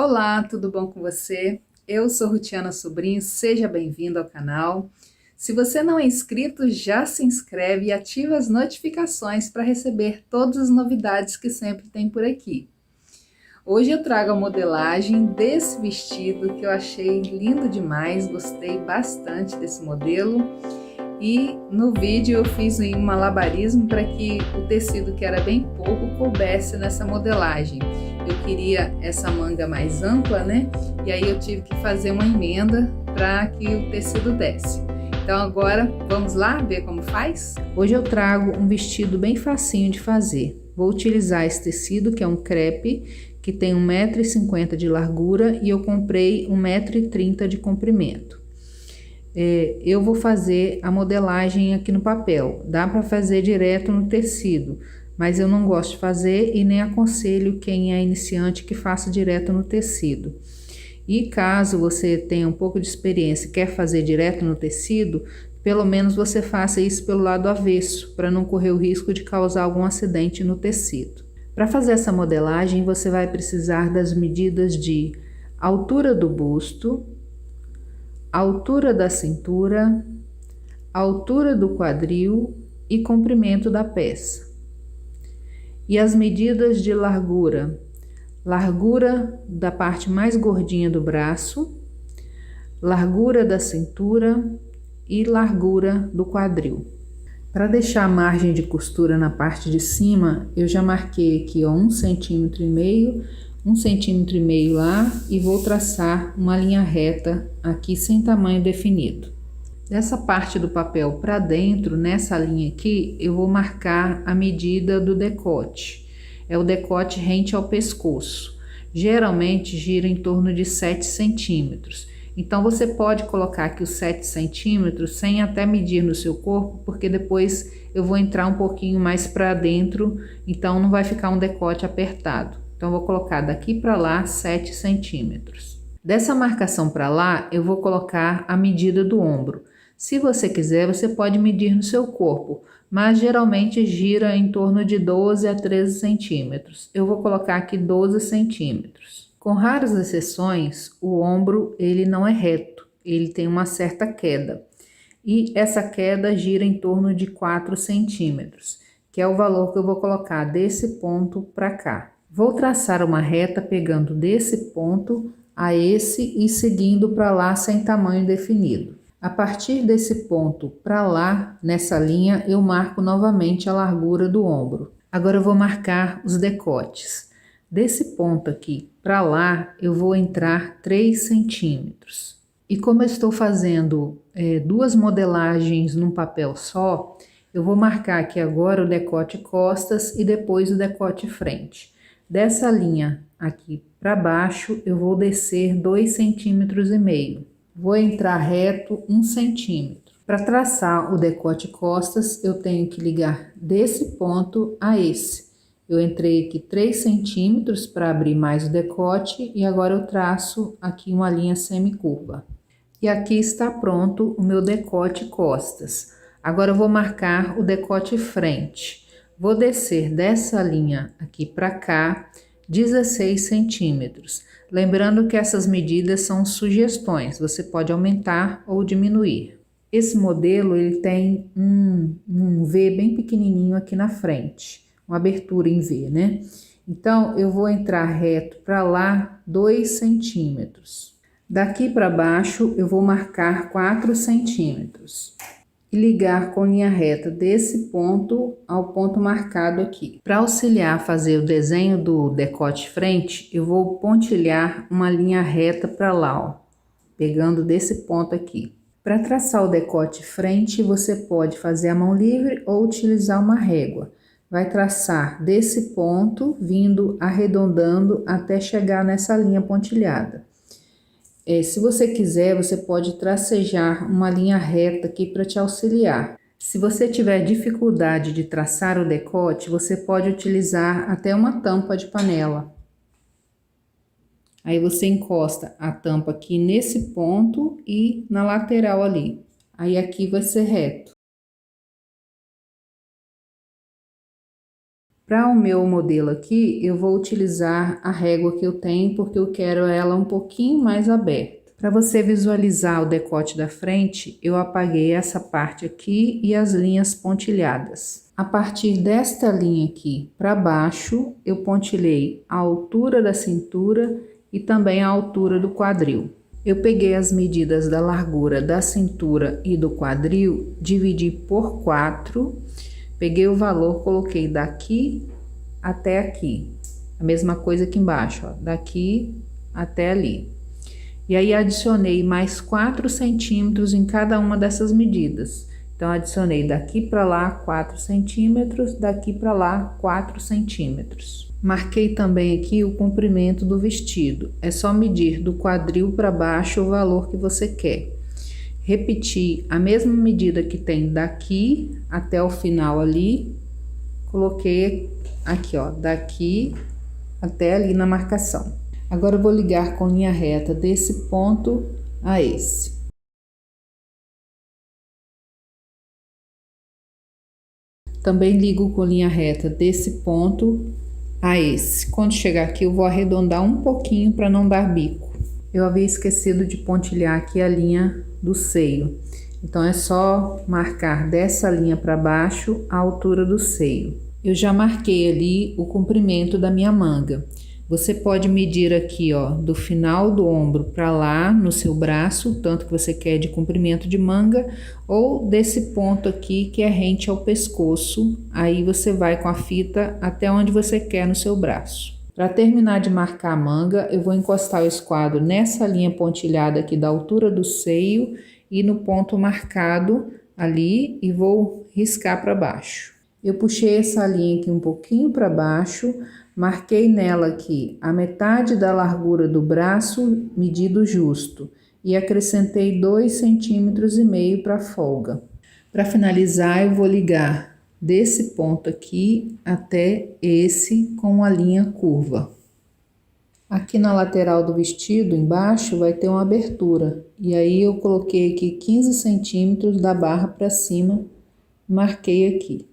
Olá, tudo bom com você? Eu sou Rutiana Sobrinho, seja bem-vindo ao canal. Se você não é inscrito, já se inscreve e ativa as notificações para receber todas as novidades que sempre tem por aqui. Hoje eu trago a modelagem desse vestido que eu achei lindo demais, gostei bastante desse modelo. E no vídeo eu fiz um malabarismo para que o tecido, que era bem pouco, coubesse nessa modelagem. Eu queria essa manga mais ampla, né? E aí eu tive que fazer uma emenda para que o tecido desse. Então agora vamos lá ver como faz? Hoje eu trago um vestido bem facinho de fazer. Vou utilizar esse tecido, que é um crepe, que tem 1,50 m de largura e eu comprei 1,30 m de comprimento. Eu vou fazer a modelagem aqui no papel. Dá para fazer direto no tecido, mas eu não gosto de fazer e nem aconselho quem é iniciante que faça direto no tecido. E caso você tenha um pouco de experiência e quer fazer direto no tecido, pelo menos você faça isso pelo lado avesso, para não correr o risco de causar algum acidente no tecido. Para fazer essa modelagem, você vai precisar das medidas de altura do busto, altura da cintura, altura do quadril e comprimento da peça. E as medidas de largura: largura da parte mais gordinha do braço, largura da cintura e largura do quadril. Para deixar a margem de costura na parte de cima, eu já marquei aqui, ó, 1,5 cm, 1,5 cm lá, e vou traçar uma linha reta aqui sem tamanho definido. Dessa parte do papel para dentro, nessa linha aqui, eu vou marcar a medida do decote. É o decote rente ao pescoço. Geralmente gira em torno de 7 centímetros. Então você pode colocar aqui os 7 centímetros sem até medir no seu corpo, porque depois eu vou entrar um pouquinho mais para dentro, então não vai ficar um decote apertado. Então eu vou colocar daqui para lá 7 centímetros. Dessa marcação para lá, eu vou colocar a medida do ombro. Se você quiser, você pode medir no seu corpo, mas geralmente gira em torno de 12 a 13 centímetros. Eu vou colocar aqui 12 centímetros. Com raras exceções, o ombro ele não é reto, ele tem uma certa queda. E essa queda gira em torno de 4 centímetros, que é o valor que eu vou colocar desse ponto para cá. Vou traçar uma reta pegando desse ponto a esse e seguindo para lá sem tamanho definido. A partir desse ponto para lá, nessa linha, eu marco novamente a largura do ombro. Agora eu vou marcar os decotes. Desse ponto aqui para lá, eu vou entrar 3 centímetros. E como eu estou fazendo duas modelagens num papel só, eu vou marcar aqui agora o decote costas e depois o decote frente. Dessa linha aqui para baixo, eu vou descer 2,5 centímetros. Vou entrar reto 1 centímetro. Para traçar o decote costas, eu tenho que ligar desse ponto a esse. Eu entrei aqui 3 centímetros para abrir mais o decote e agora eu traço aqui uma linha semicurva. E aqui está pronto o meu decote costas. Agora eu vou marcar o decote frente. Vou descer dessa linha aqui para cá 16 centímetros. Lembrando que essas medidas são sugestões, você pode aumentar ou diminuir. Esse modelo ele tem um V bem pequenininho aqui na frente, uma abertura em V, né? Então, eu vou entrar reto para lá 2 centímetros. Daqui para baixo, eu vou marcar 4 centímetros. E ligar com linha reta desse ponto ao ponto marcado aqui. Para auxiliar a fazer o desenho do decote frente, eu vou pontilhar uma linha reta para lá, ó, pegando desse ponto aqui. Para traçar o decote frente, você pode fazer a mão livre ou utilizar uma régua. Vai traçar desse ponto, vindo arredondando até chegar nessa linha pontilhada. Se você quiser, você pode tracejar uma linha reta aqui para te auxiliar. Se você tiver dificuldade de traçar o decote, você pode utilizar até uma tampa de panela. Aí você encosta a tampa aqui nesse ponto e na lateral ali. Aí aqui vai ser reto. Para o meu modelo aqui, eu vou utilizar a régua que eu tenho, porque eu quero ela um pouquinho mais aberta. Para você visualizar o decote da frente, eu apaguei essa parte aqui e as linhas pontilhadas. A partir desta linha aqui para baixo, eu pontilhei a altura da cintura e também a altura do quadril. Eu peguei as medidas da largura da cintura e do quadril, dividi por 4, peguei o valor, coloquei daqui até aqui. A mesma coisa aqui embaixo, ó, daqui até ali. E aí adicionei mais 4 centímetros em cada uma dessas medidas. Então, adicionei daqui para lá 4 centímetros, daqui para lá 4 centímetros. Marquei também aqui o comprimento do vestido. É só medir do quadril para baixo o valor que você quer. Repeti a mesma medida que tem daqui até o final ali. Coloquei aqui, ó, daqui até ali na marcação. Agora eu vou ligar com linha reta desse ponto a esse. Também ligo com linha reta desse ponto a esse. Quando chegar aqui, eu vou arredondar um pouquinho para não dar bico. Eu havia esquecido de pontilhar aqui a linha do seio. Então, é só marcar dessa linha para baixo a altura do seio. Eu já marquei ali o comprimento da minha manga. Você pode medir aqui, ó, do final do ombro para lá no seu braço, tanto que você quer de comprimento de manga, ou desse ponto aqui que é rente ao pescoço. Aí você vai com a fita até onde você quer no seu braço. Para terminar de marcar a manga, eu vou encostar o esquadro nessa linha pontilhada aqui da altura do seio e no ponto marcado ali e vou riscar para baixo. Eu puxei essa linha aqui um pouquinho para baixo, marquei nela aqui a metade da largura do braço, medido justo, e acrescentei 2,5 centímetros para folga. Para finalizar, eu vou ligar desse ponto aqui até esse com a linha curva. Aqui na lateral do vestido, embaixo, vai ter uma abertura. E aí eu coloquei aqui 15 centímetros da barra para cima, marquei aqui.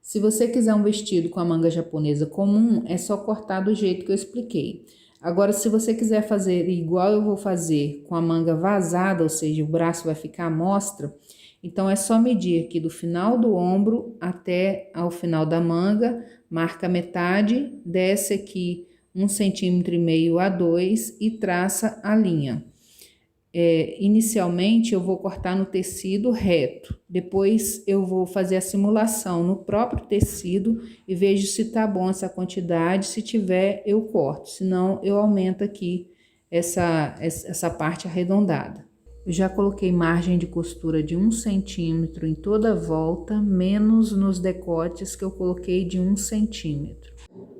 Se você quiser um vestido com a manga japonesa comum, é só cortar do jeito que eu expliquei. Agora, se você quiser fazer igual eu vou fazer, com a manga vazada, ou seja, o braço vai ficar à mostra, então é só medir aqui do final do ombro até ao final da manga, marca metade, desce aqui 1,5 centímetro a 2 e traça a linha. Inicialmente eu vou cortar no tecido reto, depois eu vou fazer a simulação no próprio tecido e vejo se tá bom essa quantidade, se tiver eu corto, senão eu aumento aqui essa parte arredondada. Eu já coloquei margem de costura de 1 centímetro em toda a volta, menos nos decotes que eu coloquei de 1 centímetro.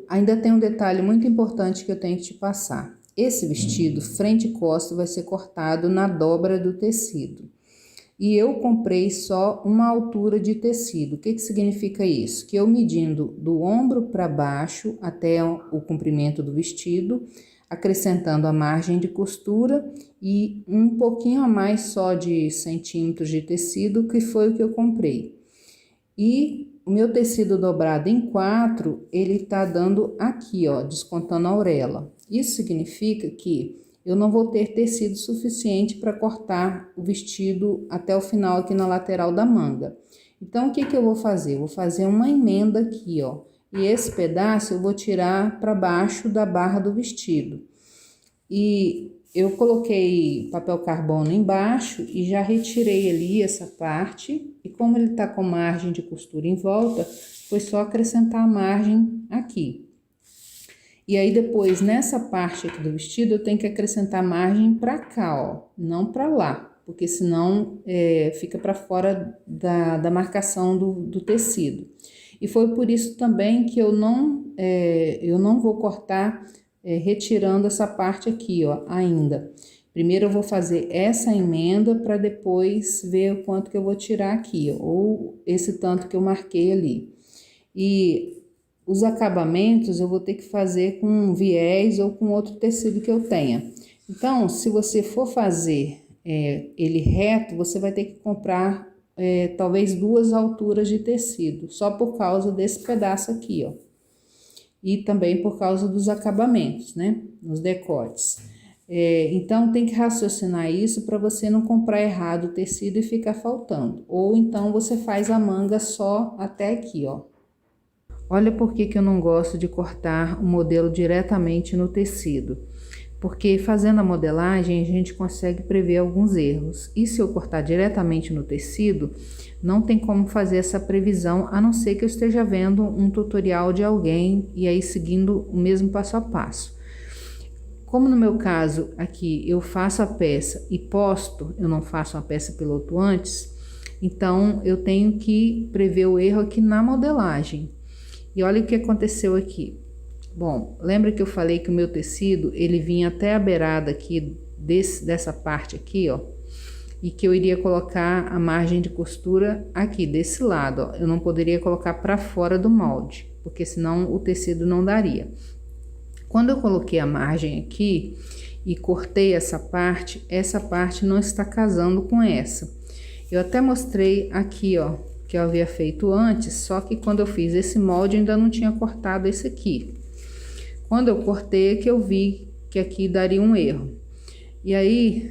Ainda tem um detalhe muito importante que eu tenho que te passar. Esse vestido, frente e costa, vai ser cortado na dobra do tecido. E eu comprei só uma altura de tecido. O que significa isso? Que eu medindo do ombro para baixo até o comprimento do vestido, acrescentando a margem de costura e um pouquinho a mais só de centímetros de tecido, que foi o que eu comprei. E o meu tecido dobrado em 4, ele tá dando aqui, ó, descontando a auréola. Isso significa que eu não vou ter tecido suficiente para cortar o vestido até o final aqui na lateral da manga. Então, o que eu vou fazer? Eu vou fazer uma emenda aqui, ó. E esse pedaço eu vou tirar para baixo da barra do vestido. E eu coloquei papel carbono embaixo e já retirei ali essa parte. E como ele tá com margem de costura em volta, foi só acrescentar a margem aqui. E aí depois, nessa parte aqui do vestido, eu tenho que acrescentar margem pra cá, ó, não pra lá, porque senão fica pra fora da marcação do tecido. E foi por isso também que eu não vou cortar retirando essa parte aqui, ó, ainda. Primeiro eu vou fazer essa emenda para depois ver o quanto que eu vou tirar aqui, ó, ou esse tanto que eu marquei ali. E os acabamentos eu vou ter que fazer com viés ou com outro tecido que eu tenha. Então, se você for fazer ele reto, você vai ter que comprar talvez 2 alturas de tecido, só por causa desse pedaço aqui, ó. e também por causa dos acabamentos, né, nos decotes. Então tem que raciocinar isso para você não comprar errado o tecido e ficar faltando. Ou então você faz a manga só até aqui, ó. Olha por que eu não gosto de cortar o modelo diretamente no tecido. Porque fazendo a modelagem a gente consegue prever alguns erros. E se eu cortar diretamente no tecido, não tem como fazer essa previsão, a não ser que eu esteja vendo um tutorial de alguém e aí seguindo o mesmo passo a passo. Como no meu caso aqui eu faço a peça e posto, eu não faço a peça piloto antes, então eu tenho que prever o erro aqui na modelagem. E olha o que aconteceu aqui. Bom, lembra que eu falei que o meu tecido, ele vinha até a beirada aqui dessa parte aqui, ó, e que eu iria colocar a margem de costura aqui desse lado, ó. Eu não poderia colocar para fora do molde, porque senão o tecido não daria. Quando eu coloquei a margem aqui e cortei essa parte não está casando com essa. Eu até mostrei aqui, ó, que eu havia feito antes, só que quando eu fiz esse molde eu ainda não tinha cortado esse aqui. Quando eu cortei é que eu vi que aqui daria um erro. E aí,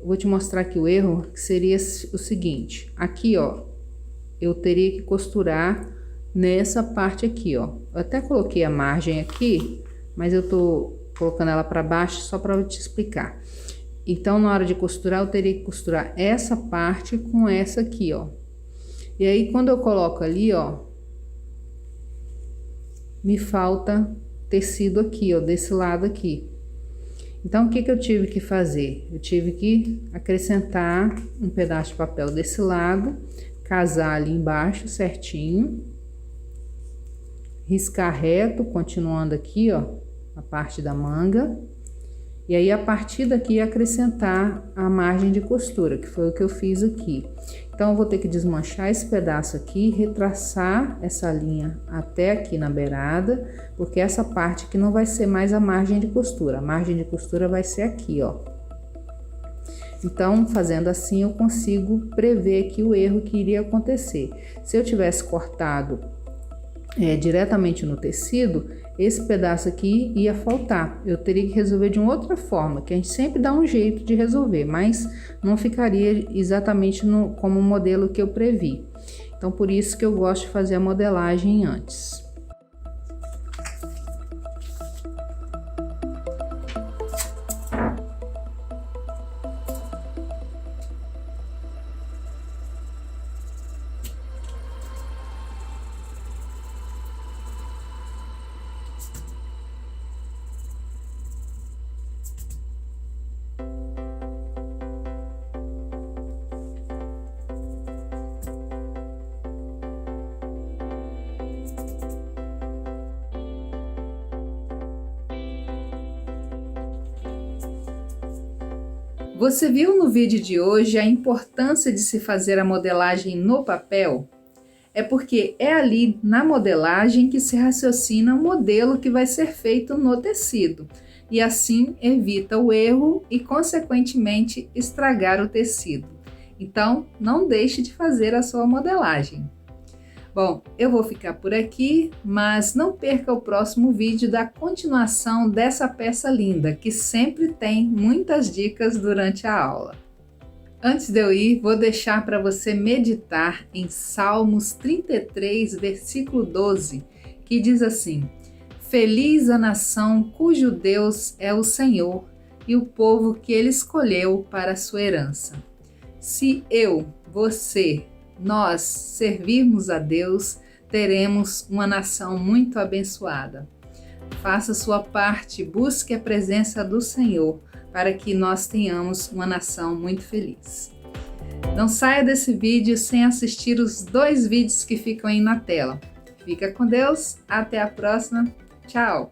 vou te mostrar aqui o erro, que seria o seguinte. Aqui, ó, eu teria que costurar nessa parte aqui, ó. Eu até coloquei a margem aqui, mas eu tô colocando ela para baixo só para eu te explicar. Então, na hora de costurar, eu teria que costurar essa parte com essa aqui, ó. E aí, quando eu coloco ali, ó, me falta tecido aqui, ó, desse lado aqui. Então, o que eu tive que fazer? Eu tive que acrescentar um pedaço de papel desse lado, casar ali embaixo certinho, riscar reto, continuando aqui, ó, a parte da manga. E aí, a partir daqui, acrescentar a margem de costura, que foi o que eu fiz aqui. Então, eu vou ter que desmanchar esse pedaço aqui, retraçar essa linha até aqui na beirada, porque essa parte aqui não vai ser mais a margem de costura. A margem de costura vai ser aqui, ó. Então, fazendo assim, eu consigo prever aqui o erro que iria acontecer. Se eu tivesse cortado diretamente no tecido, esse pedaço aqui ia faltar. Eu teria que resolver de uma outra forma, que a gente sempre dá um jeito de resolver, mas não ficaria exatamente como o modelo que eu previ. Então, por isso que eu gosto de fazer a modelagem antes. Você viu no vídeo de hoje a importância de se fazer a modelagem no papel? É porque é ali na modelagem que se raciocina o modelo que vai ser feito no tecido, e assim evita o erro e, consequentemente, estragar o tecido. Então, não deixe de fazer a sua modelagem. Bom, eu vou ficar por aqui, mas não perca o próximo vídeo da continuação dessa peça linda, que sempre tem muitas dicas durante a aula. Antes de eu ir, vou deixar para você meditar em Salmos 33, versículo 12, que diz assim: Feliz a nação cujo Deus é o Senhor e o povo que ele escolheu para a sua herança. Se você, nós servirmos a Deus, teremos uma nação muito abençoada. Faça sua parte, busque a presença do Senhor, para que nós tenhamos uma nação muito feliz. Não saia desse vídeo sem assistir os 2 vídeos que ficam aí na tela. Fica com Deus, até a próxima, tchau!